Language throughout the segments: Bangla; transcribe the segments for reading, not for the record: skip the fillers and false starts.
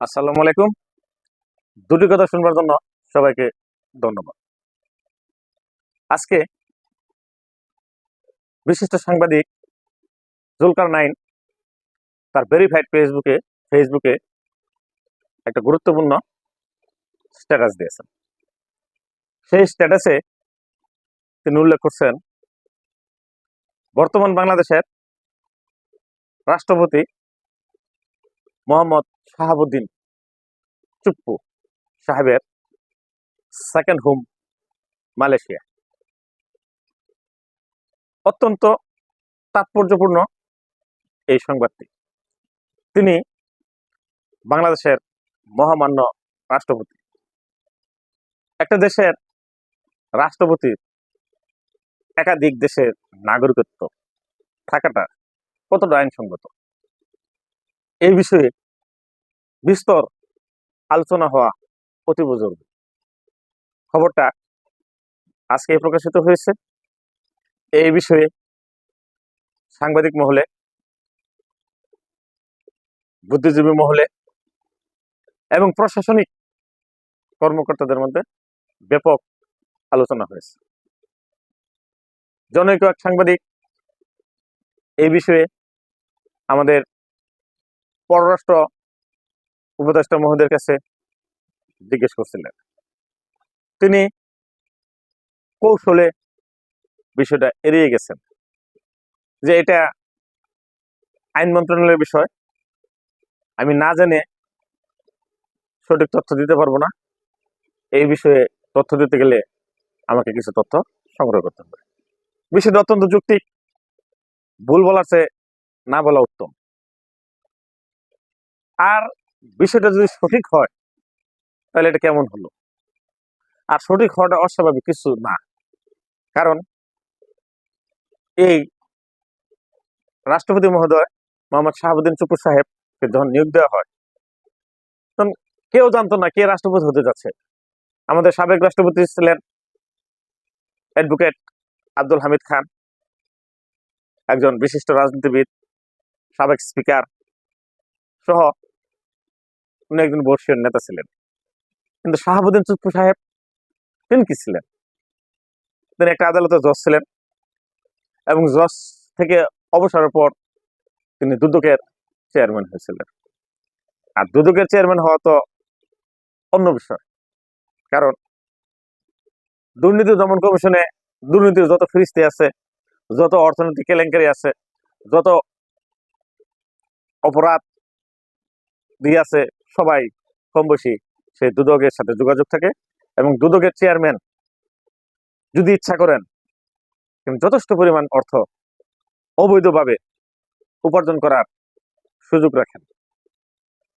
আসসালামু আলাইকুম। দুটি কথা শুনবার জন্য সবাইকে ধন্যবাদ। আজকে বিশিষ্ট সাংবাদিক জুলকার নাইন তার ভেরিফাইড ফেসবুকে একটা গুরুত্বপূর্ণ স্ট্যাটাস দিয়েছেন। সেই স্ট্যাটাসে তিনি উল্লেখ করছেন, বর্তমান বাংলাদেশের রাষ্ট্রপতি মোহাম্মদ শাহাবুদ্দিন চুপ্পু সাহেবের সেকেন্ড হোম মালয়েশিয়া। অত্যন্ত তাৎপর্যপূর্ণ এই সংবাদটি। তিনি বাংলাদেশের মহামান্য রাষ্ট্রপতি। একটা দেশের রাষ্ট্রপতি একাধিক দেশের নাগরিকত্ব থাকাটা কতটা আইনসঙ্গত, এই বিষয়ে বিস্তর আলোচনা হওয়া অতীব জরুরি। খবরটা আজকে প্রকাশিত হয়েছে। এই বিষয়ে সাংবাদিক মহলে, বুদ্ধিজীবী মহলে এবং প্রশাসনিক কর্মকর্তাদের মধ্যে ব্যাপক আলোচনা হয়েছে। জনৈক এক সাংবাদিক এই বিষয়ে আমাদের পররাষ্ট্র উপদেষ্টা মহোদয়ের কাছে জিজ্ঞেস করছিলেন। তিনি কৌশলে বিষয়টা এড়িয়ে গেছেন যে এটা আইন মন্ত্রণালয়ের বিষয়, আমি না জেনে সঠিক তথ্য দিতে পারবো না, এই বিষয়ে তথ্য দিতে গেলে আমাকে কিছু তথ্য সংগ্রহ করতে হবে। বিষয়টা অত্যন্ত যৌক্তিক, ভুল বলার চেয়ে না বলা উত্তম। আর বিষয়টা যদি সঠিক হয় তাহলে এটা কেমন হলো? আর সঠিক হওয়াটা অস্বাভাবিক কিছু না, কারণ এই রাষ্ট্রপতি মহোদয় মোহাম্মদ শাহাবুদ্দিন চুপ্পু সাহেবকে যখন নিয়োগ দেওয়া হয়, তখন কেউ জানতো না কে রাষ্ট্রপতি হতে যাচ্ছে। আমাদের সাবেক রাষ্ট্রপতি ছিলেন অ্যাডভোকেট আব্দুল হামিদ খান, একজন বিশিষ্ট রাজনীতিবিদ, সাবেক স্পিকার সহ উনি একজন বর্ষীয় নেতা ছিলেন। কিন্তু শাহাবুদ্দিন চুপ্পু সাহেব তিনি কি ছিলেন? তিনি একটা আদালতের জজ ছিলেন এবং জজ থেকে অবসরের পর তিনি দুদকের চেয়ারম্যান হয়েছিলেন। আর দুদকের চেয়ারম্যান হওয়া তো অন্য বিষয়, কারণ দুর্নীতি দমন কমিশনে দুর্নীতির যত ফিরিস্তি আছে, যত অর্থনৈতিক কেলেঙ্কারি আছে, যত অপরাধ দিয়ে আছে, সবাই কম বেশি সেই দুদকের সাথে যোগাযোগ থাকে। এবং দুদকের চেয়ারম্যান যদি ইচ্ছা করেন কিন্তু যথেষ্ট পরিমাণ অর্থ অবৈধভাবে উপার্জন করার সুযোগ রাখেন।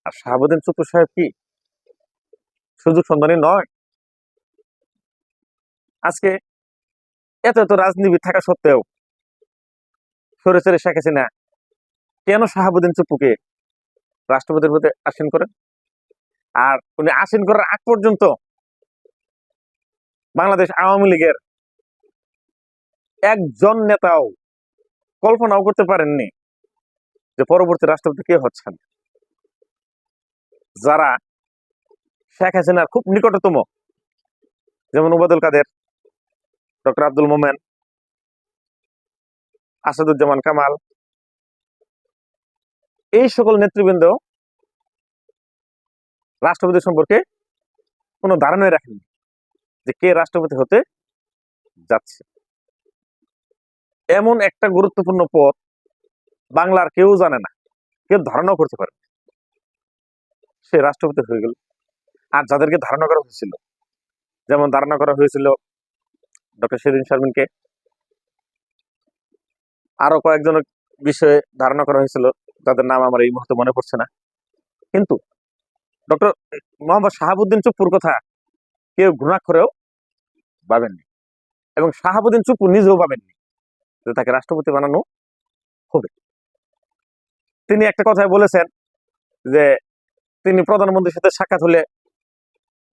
আর শাহাবুদ্দিন চুপ্পু সাহেব কি সুযোগ সন্ধানী নয়? আজকে এত এত রাজনীতিবিদ থাকা সত্ত্বেও সরেসরে শেখ হাসিনা কেন শাহাবুদ্দিন চুপ্পুকে রাষ্ট্রপতির পদে আসীন করেন? আর উনি আসীন করার আগ পর্যন্ত বাংলাদেশ আওয়ামী লীগের একজন নেতাও কল্পনাও করতে পারেননি যে পরবর্তী রাষ্ট্রপতি কে হচ্ছেন। যারা শেখ হাসিনার খুব নিকটতম, যেমন ওবায়দুল কাদের, ডক্টর আব্দুল মোমেন, আসাদুজ্জামান কামাল, এই সকল নেতৃবৃন্দ রাষ্ট্রপতি সম্পর্কে কোনো ধারণাই রাখেননি যে কে রাষ্ট্রপতি হতে যাচ্ছে। এমন একটা গুরুত্বপূর্ণ পদ বাংলার কেউ জানে না, কেউ ধারণা করতে পারে, সে রাষ্ট্রপতি হয়ে গেল। আর যাদেরকে ধারণা করা হয়েছিল, যেমন ধারণা করা হয়েছিল ডক্টর শিরিন শারমিনকে, আরো কয়েকজনের বিষয়ে ধারণা করা হয়েছিল যাদের নাম আমার এই মুহূর্তে মনে পড়ছে না, কিন্তু ডক্টর মোহাম্মদ শাহাবুদ্দিন চুপ্পুর কথা কেউ ঘৃণাক্ষরেও ভাবেননি, এবং শাহাবুদ্দিন চুপ্পু নিজেও ভাবেননি যে তাকে রাষ্ট্রপতি বানানো হবে। তিনি একটা কথায় বলেছেন যে তিনি প্রধানমন্ত্রীর সাথে সাক্ষাৎ হলে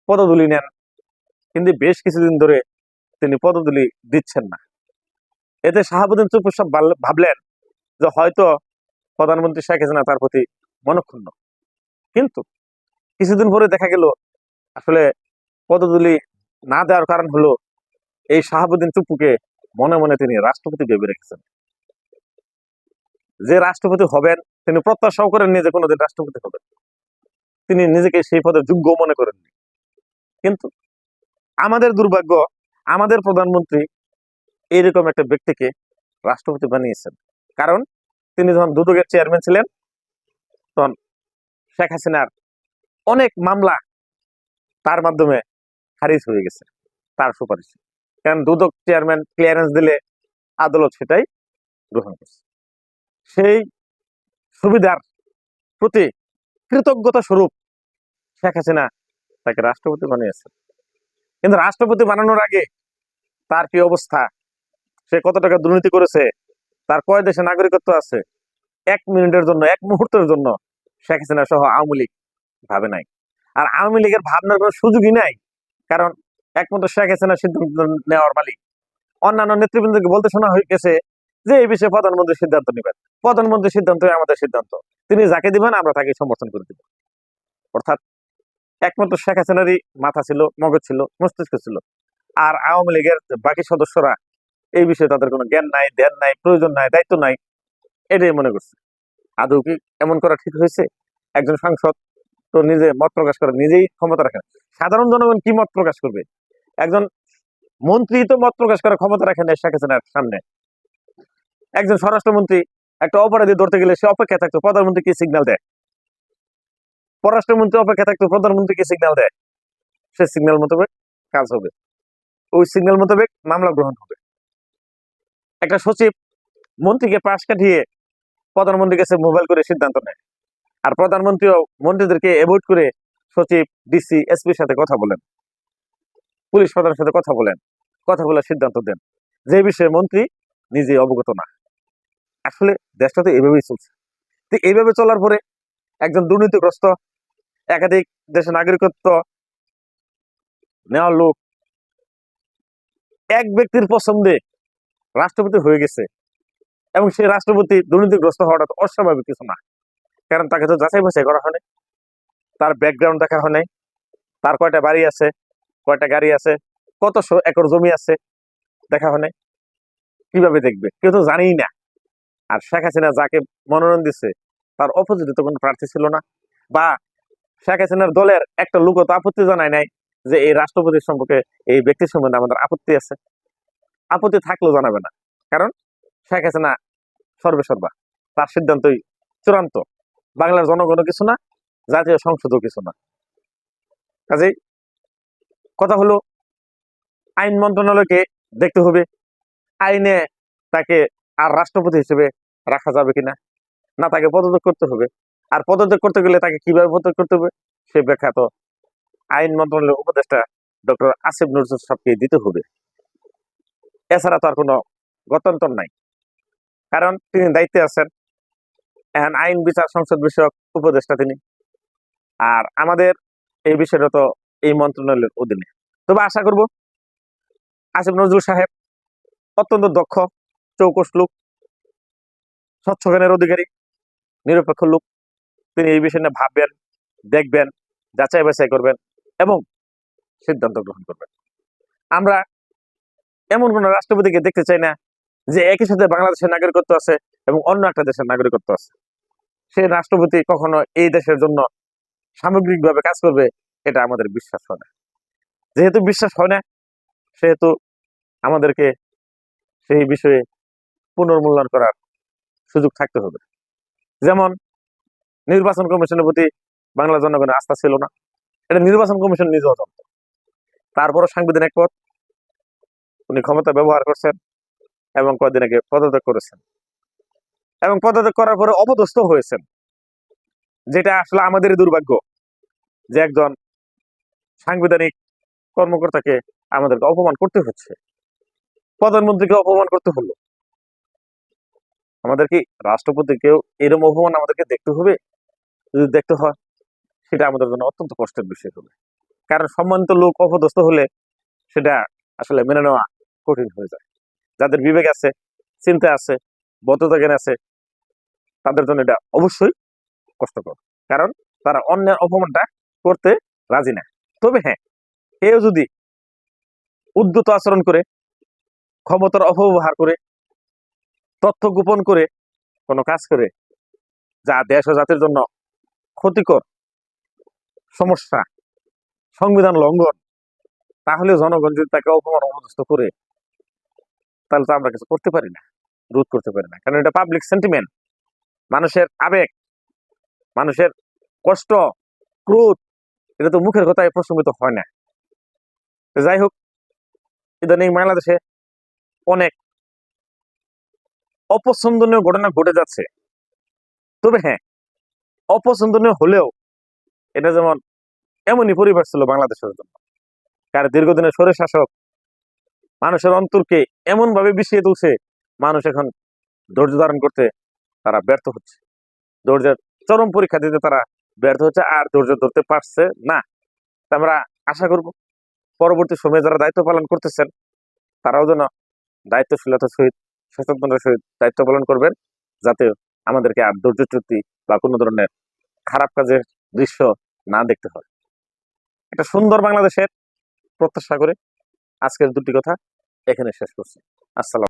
পদধূলি নেন, কিন্তু বেশ কিছুদিন ধরে তিনি পদধূলি দিচ্ছেন না। এতে শাহাবুদ্দিন চুপ্পু সব ভাবলেন যে হয়তো প্রধানমন্ত্রী শেখ হাসিনা তার প্রতি মনক্ষুণ্ণ। কিন্তু কিছুদিন পরে দেখা গেল আসলে পদতুলি না দেওয়ার কারণ হলো এই শাহাবুদ্দিন চুপ্পুকে মনে মনে তিনি রাষ্ট্রপতি ভেবে রেখেছেন। যে রাষ্ট্রপতি হবেন তিনি প্রত্যাশাও করেননি যে কোনোদিন রাষ্ট্রপতি হবেন, তিনি নিজেকে সেই পদের যোগ্য মনে করেননি। কিন্তু আমাদের দুর্ভাগ্য, আমাদের প্রধানমন্ত্রী এইরকম একটা ব্যক্তিকে রাষ্ট্রপতি বানিয়েছেন। কারণ তিনি যখন দুদকের চেয়ারম্যান ছিলেন তখন শেখ হাসিনার অনেক মামলা তার মাধ্যমে খারিজ হয়ে গেছে তার সুপারিশে। কারণ দুদক চেয়ারম্যান ক্লিয়ারেন্স দিলে আদালত সেটাই গ্রহণ করছে। সেই সুবিধার প্রতি কৃতজ্ঞতা স্বরূপ শেখ হাসিনা তাকে রাষ্ট্রপতি বানিয়েছেন। কিন্তু রাষ্ট্রপতি বানানোর আগে তার কি অবস্থা, সে কত টাকা দুর্নীতি করেছে, তার কয় দেশে নাগরিকত্ব আছে, এক মিনিটের জন্য, এক মুহূর্তের জন্য শেখ হাসিনা সহ আওয়ামী লীগ ভাবে নাই। আর আওয়ামী লীগের ভাবনার কোনো সুযোগই নাই, কারণ একমাত্র শেখ হাসিনা সিদ্ধান্ত নেওয়ার মালিক। অন্যান্য নেতৃবৃন্দকে বলতে শোনা হয়ে গেছে যে এই বিষয়ে প্রধানমন্ত্রী সিদ্ধান্ত নেবেন, প্রধানমন্ত্রীর সিদ্ধান্ত আমাদের সিদ্ধান্ত, তিনি যাকে দিবেন আমরা তাকে সমর্থন করে দিব। অর্থাৎ একমাত্র শেখ হাসিনারই মাথা ছিল, মগজ ছিল, মস্তিষ্ক ছিল। আর আওয়ামী লীগের বাকি সদস্যরা এই বিষয়ে তাদের কোনো জ্ঞান নাই, ধ্যান নাই, প্রয়োজন নাই, দায়িত্ব নাই, এটাই মনে করছে। আদৌ কি এমন করা ঠিক হয়েছে? একজন সাংসদ তো নিজে মত প্রকাশ করে, নিজেই ক্ষমতা রাখেন। সাধারণ জনগণ কি মত প্রকাশ করবে? একজন মন্ত্রী তো মত প্রকাশ করার ক্ষমতা রাখেন শেখ হাসিনার সামনে। একজন স্বরাষ্ট্রমন্ত্রী একটা অপরাধী ধরতে গেলে সে অপেক্ষা থাকতো প্রধানমন্ত্রী কি সিগন্যাল দেয়, পররাষ্ট্রমন্ত্রী অপেক্ষা থাকতো প্রধানমন্ত্রী কি সিগন্যাল দেয়, সে সিগন্যাল মোতাবেক কাজ হবে, ওই সিগন্যাল মোতাবেক মামলা গ্রহণ হবে। একটা সচিব মন্ত্রীকে পাশ কাটিয়ে প্রধানমন্ত্রীর কাছে মোবাইল করে সিদ্ধান্ত নেয়, আর প্রধানমন্ত্রীও মন্ত্রীদেরকে অ্যাভয়েড করে সচিব, ডিসি, এসপির সাথে কথা বলেন, পুলিশ প্রধানের সাথে কথা বলেন, কথা বলে সিদ্ধান্ত দেন যে বিষয়ে মন্ত্রী নিজে অবগত না। আসলে দেশটা তো এইভাবেই চলছে। তো এইভাবে চলার পরে একজন দুর্নীতিগ্রস্ত, একাধিক দেশের নাগরিকত্ব নেওয়ার লোক এক ব্যক্তির পছন্দে রাষ্ট্রপতি হয়ে গেছে, এবং সেই রাষ্ট্রপতি দুর্নীতিগ্রস্ত হওয়াটা তো অস্বাভাবিক কিছু না। কারণ তাকে তো যাচাই বাছাই করা হয়নি, তার ব্যাকগ্রাউন্ড দেখা হয় নাই, তার কয়টা বাড়ি আছে, কয়টা গাড়ি আছে, কত একর জমি আছে দেখা হয় নাই। কিভাবে দেখবে? কেউ তো জানেই না। আর শেখ হাসিনা যাকে মনোনয়ন দিচ্ছে তার অপোজিটে তো কোনো প্রার্থী ছিল না, বা শেখ হাসিনার দলের একটা লোক তো আপত্তি জানায় নাই যে এই রাষ্ট্রপতির সম্পর্কে, এই ব্যক্তির সম্বন্ধে আমাদের আপত্তি আছে। আপত্তি থাকলেও জানাবে না, কারণ শেখ হাসিনা সর্বেসর্বা, তার সিদ্ধান্তই চূড়ান্ত। বাংলার জনগণও কিছু না, জাতীয় সংসদও কিছু না। কাজেই কথা হলো আইন মন্ত্রণালয়কে দেখতে হবে আইনে তাকে আর রাষ্ট্রপতি হিসেবে রাখা যাবে কিনা, না তাকে পদত্যাগ করতে হবে। আর পদত্যাগ করতে গেলে তাকে কিভাবে পদত্যাগ করতে হবে সে ব্যাখ্যা তো আইন মন্ত্রণালয়ের উপদেষ্টা ডক্টর আসিফ নজরুল সাহেবকে দিতে হবে। এছাড়া তো আর কোনো গত্যন্তর নাই, কারণ তিনি দায়িত্বে আছেন, এখন আইন বিচার সংসদ বিষয়ক উপদেষ্টা তিনি। আর আমাদের এই বিষয়টা তো এই মন্ত্রণালয়ের অধীনে। তবে আশা করব আসিফ নজরুল সাহেব অত্যন্ত দক্ষ, চৌকস লোক, স্বচ্ছ জ্ঞানের অধিকারী, নিরপেক্ষ লোক। তিনি এই বিষয় নিয়ে ভাববেন, দেখবেন, যাচাই বাছাই করবেন এবং সিদ্ধান্ত গ্রহণ করবেন। আমরা এমন কোন রাষ্ট্রপতিকে দেখতে চাই না যে একই সাথে বাংলাদেশের নাগরিকত্ব আছে এবং অন্য একটা দেশের নাগরিকত্ব আছে। সেই রাষ্ট্রপতি কখনো এই দেশের জন্য সামগ্রিকভাবে কাজ করবে এটা আমাদের বিশ্বাস হয় না। যেহেতু বিশ্বাস হয় না, সেহেতু আমাদেরকে সেই বিষয়ে পুনর্মূল্যায়ন করার সুযোগ থাকতে হবে। যেমন নির্বাচন কমিশনের প্রতি বাংলা জনগণের আস্থা ছিল না, এটা নির্বাচন কমিশন নিজেও জানত। তারপরও সাংবিধানিক পদ উনি ক্ষমতা ব্যবহার করছেন এবং কয়েকদিন আগে পদত্যাগ করেছেন, এবং পদত্যাগ করার পরে অপদস্থ হয়েছেন, যেটা আসলে আমাদের দুর্ভাগ্য যে একজন সাংবিধানিক কর্মকর্তাকে আমাদেরকে অপমান করতে হচ্ছে, প্রধানমন্ত্রীকে অপমান করতে হলো। আমাদের কি রাষ্ট্রপতিকেও এরকম অপমান আমাদেরকে দেখতে হবে? যদি দেখতে হয় সেটা আমাদের জন্য অত্যন্ত কষ্টের বিষয় হবে, কারণ সম্মানিত লোক অপদস্থ হলে সেটা আসলে মেনে নেওয়া কঠিন হয়ে যায়। যাদের বিবেক আছে, চিন্তা আছে, বদ্ধতা জ্ঞান আছে, তাদের জন্য এটা অবশ্যই কষ্টকর, কারণ তারা অন্যের অপমানটা করতে রাজি না। তবে হ্যাঁ, কেউ যদি উদ্যত আচরণ করে, ক্ষমতার অপব্যবহার করে, তথ্য গোপন করে কোনো কাজ করে যা দেশ ও জাতির জন্য ক্ষতিকর, সমস্যা, সংবিধান লঙ্ঘন, তাহলে জনগণ যদি তাকে অপমান অপদস্থ করে, তাহলে তো আমরা কিছু করতে পারি না, রোধ করতে পারি না। কারণ এটা পাবলিক সেন্টিমেন্ট, মানুষের আবেগ, মানুষের কষ্ট, ক্রোধ, এটা তো মুখের কথায় প্রশমিত হয় না। তো যাই হোক, ইদানিং বাংলাদেশে অনেক অপছন্দনীয় ঘটনা ঘটে যাচ্ছে। তবে হ্যাঁ, অপছন্দনীয় হলেও এটা যেমন এমনই পরিবেশ ছিল বাংলাদেশের জন্য, কারণ দীর্ঘদিনের স্বৈর শাসক মানুষের অন্তরকে এমন ভাবে বিষিয়ে তুলছে, মানুষ এখন ধৈর্য ধারণ করতে তারা ব্যর্থ হচ্ছে, ধৈর্যের চরম পরীক্ষা দিতে তারা ব্যর্থ হচ্ছে, আর ধৈর্য ধরতে পারছে না। তা আমরা আশা করব পরবর্তী সময়ে যারা দায়িত্ব পালন করতেছেন তারাও যেন দায়িত্বশীলতার সহিত, সচেতনতার সহিত দায়িত্ব পালন করবেন, যাতে আমাদেরকে আর ধৈর্যচ্যুতি বা কোনো ধরনের খারাপ কাজের দৃশ্য না দেখতে হয়। একটা সুন্দর বাংলাদেশের প্রত্যাশা করে আজকের দুটি কথা এখানে শেষ করছি। আসসালাম।